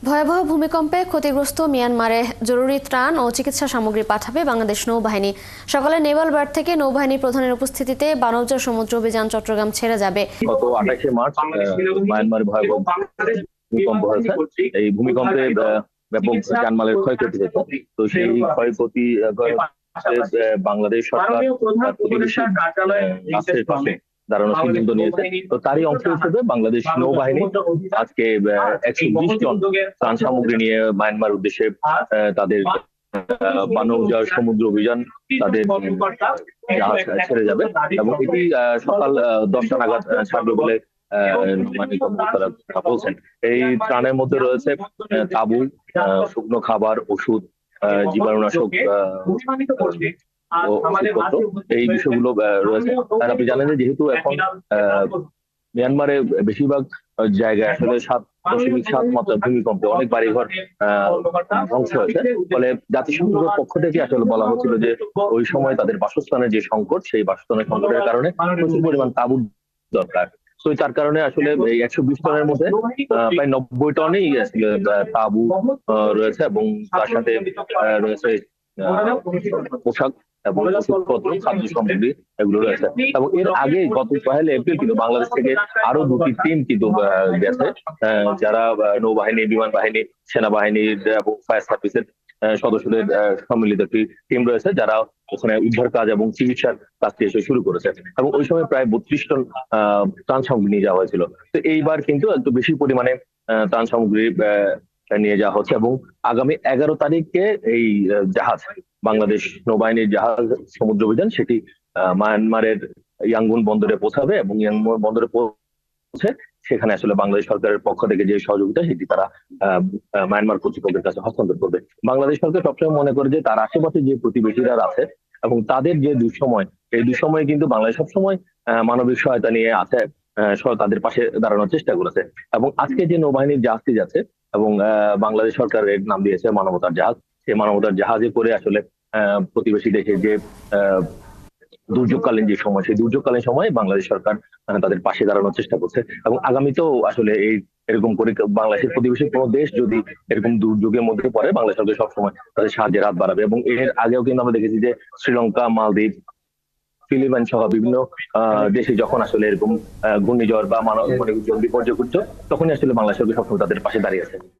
ভয়াবহ ভূমিকম্পে ক্ষতিগ্রস্ত মিয়ানমারে জরুরি ত্রাণ ও চিকিৎসা সামগ্রী পাঠাবে বাংলাদেশ নৌবাহিনী। সকালে নেভাল বার্ড থেকে নৌবাহিনী প্রধানের উপস্থিতিতে বানৌজা সমুদ্র অভিযান চট্টগ্রাম ছেড়ে যাবে। গত 28শে মার্চ মায়ানমারে ভয়াবহ ভূমিকম্প হয়েছে। এই ভূমিকম্পে ব্যাপক জানমালের ক্ষয়ক্ষতি হয়েছে। তো সেই ক্ষয়ক্ষতি বাংলাদেশ সরকার প্রতিবেশী রাষ্ট্রের পাশে দাঁড়ানোর সিদ্ধান্ত নিয়েছে। তো তারই অংশ হিসেবে বাংলাদেশ নৌবাহিনী আজকে 120 টন ত্রাণ সামগ্রী নিয়ে মায়ানমার উদ্দেশ্যে তাদের বানৌজা সমুদ্র অভিযান তাদের জাহাজ ছেড়ে যাবে এবং এটি সকাল 10টা নাগাদ ছাড়বে বলে তারা বলছেন। এই ত্রাণের মধ্যে রয়েছে তাঁবু, শুকনো খাবার, ওষুধ, জীবাণুনাশক এই বিষয়গুলো রয়েছে। আর আপনি জানেন যে যেহেতু এখন মিয়ানমারে বেশিরভাগ জায়গায় আসলে 7.7 মাত্রার ভূমিকম্পে অনেক বাড়িঘর ধ্বংস হয়েছে। ফলে জাতিসংঘের পক্ষ থেকে আসলে বলা হচ্ছিল যে ওই সময় তাদের বাসস্থানের যে সংকট, সেই বাসস্থানের সংকটের কারণে প্রচুর পরিমাণ তাঁবুর দরকার। তো তার কারণে আসলে এই 120 টনের মধ্যে প্রায় 90 টনেই তাঁবু রয়েছে এবং তার সাথে রয়েছে পোশাক এবং ওষুধপত্র, খাদ্য সামগ্রী এগুলো রয়েছে। এবং এর আগে গত 1 এপ্রিল কিন্তু বাংলাদেশ থেকে আরো 2টি টিম কিন্তু গেছে, যারা নৌবাহিনী, বিমান বাহিনী, সেনাবাহিনীর এবং ফায়ার সার্ভিসের সদস্যদের সম্মিলিত একটি টিম রয়েছে, যারা ওখানে উদ্ধার কাজ এবং চিকিৎসার কাজটি এসে শুরু করেছে। এবং ওই সময় প্রায় 32 টন ত্রাণ সামগ্রী নিয়ে যাওয়া হয়েছিল। তো এইবার কিন্তু একটু বেশি পরিমাণে ত্রাণ সামগ্রী নিয়ে যাওয়া হচ্ছে এবং আগামী 11 তারিখে এই জাহাজ, বাংলাদেশ নৌবাহিনীর জাহাজ সমুদ্র অভিযান, সেটি মায়ানমারের ইয়াঙ্গুন বন্দরে পৌঁছাবে এবং ইয়াঙ্গুন বন্দরে পৌঁছে সেখানে আসলে বাংলাদেশ সরকারের পক্ষ থেকে যে সহযোগিতা সেটি তারা মায়ানমার কর্তৃপক্ষের কাছে হস্তান্তর করবে। বাংলাদেশ সরকার সবসময় মনে করে যে তার আশেপাশে যে প্রতিবেশীরা আছে এবং তাদের যে দুঃসময়, এই দুঃসময়ে কিন্তু বাংলাদেশ সবসময় মানবিক সহায়তা নিয়ে আছে, তাদের পাশে দাঁড়ানোর চেষ্টা করেছে। এবং আজকে যে নৌবাহিনীর জাহাজটি যাচ্ছে এবং বাংলাদেশ সরকারের নাম দিয়েছে মানবতার জাহাজ, সেই মানবতার জাহাজে করে আসলে প্রতিবেশী দেশের যে দুর্যোগকালীন যে সময়, সেই দুর্যোগকালীন সময় বাংলাদেশ সরকার তাদের পাশে দাঁড়ানোর চেষ্টা করছে। এবং আগামীতেও আসলে এরকম করে বাংলাদেশের প্রতিবেশী কোনো দেশ যদি এরকম দুর্যোগের মধ্যে পড়ে, বাংলাদেশ সরকার সবসময় তাদের সাহায্যের হাত বাড়াবে। এবং এর আগেও কিন্তু আমরা দেখেছি যে শ্রীলঙ্কা, মালদ্বীপ, ফিলিপাইন সহ বিভিন্ন দেশে যখন আসলে এরকম ঘূর্ণিঝড় বা মানব বিপর্যয় ঘটছে, তখনই আসলে বাংলাদেশ সরকার সবসময় তাদের পাশে দাঁড়িয়ে আছে।